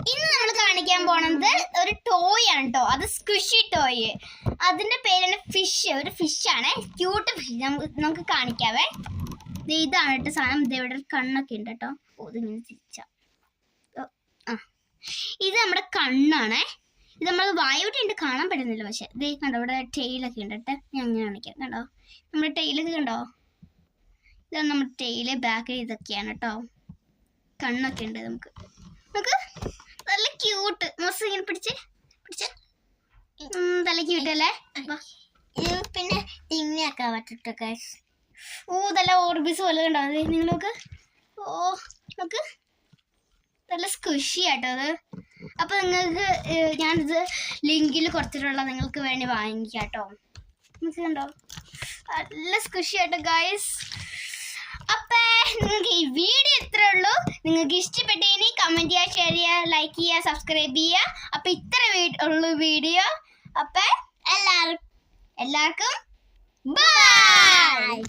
ഇന്ന് നമ്മൾ കാണിക്കാൻ പോണത് ഒരു ടോയ് ആണ് കേട്ടോ. അത് സ്ക്വിഷി ടോയ്. അതിന്റെ പേരാണ് ഫിഷ്. ഒരു ഫിഷാണ്, ക്യൂട്ട് ഫിഷ്. നമുക്ക് കാണിക്കാവേ. ഇതാണ് കേട്ടോ സാധനം. ഇവിടെ കണ്ണൊക്കെ ഉണ്ട് കേട്ടോ. ഇതിങ്ങനെ തിരിച്ചാ. ഇത് നമ്മുടെ കണ്ണാണേ. ഇത് നമ്മൾ വായോട്ടുണ്ട് കാണാൻ പറ്റുന്നില്ല, പക്ഷെ ഇത് കണ്ടോ ഇവിടെ ടെയിലൊക്കെ ഉണ്ട് കേട്ടോ. ഞാൻ അങ്ങനെ കാണിക്കാം. കണ്ടോ നമ്മുടെ ടെയിലൊക്കെ കണ്ടോ? ഇതാണ് നമ്മുടെ ടെയില്. ബാക്ക് ഇതൊക്കെയാണ് കേട്ടോ. കണ്ണൊക്കെ ഉണ്ട്. നമുക്ക് നല്ല ക്യൂട്ട്. മൊസ് ഇങ്ങനെ പിടിച്ച് നല്ല ക്യൂട്ടല്ലേ? പിന്നെ തിങ്ങിയാക്കാൻ പറ്റട്ടോ. നല്ല ഓർബിസ് പോലെ കണ്ടോ നിങ്ങൾ നോക്ക്. നമുക്ക് നല്ല സ്ക്വിഷി ആട്ടോ അത്. അപ്പൊ നിങ്ങൾക്ക് ഞാനിത് ലിങ്കിൽ കൊടുത്തിട്ടുള്ള നിങ്ങൾക്ക് വേണ്ടി വാങ്ങിക്കാം കേട്ടോ. നിങ്ങൾക്ക് കണ്ടോ നല്ല സ്ക്വിഷി ആട്ടോ ഗൈസ്. അപ്പൊ നിങ്ങൾക്ക് ഈ വീഡിയോ ഇത്രേ ഉള്ളൂ. നിങ്ങൾക്ക് ഇഷ്ടപ്പെട്ടെങ്കിൽ കമന്റ് ചെയ്യുക, ഷെയർ ചെയ്യുക, ലൈക്ക് ചെയ്യുക, സബ്സ്ക്രൈബ് ചെയ്യുക. അപ്പൊ ഇത്ര ഉള്ളൂ വീഡിയോ. അപ്പൊ എല്ലാവർക്കും ബൈ.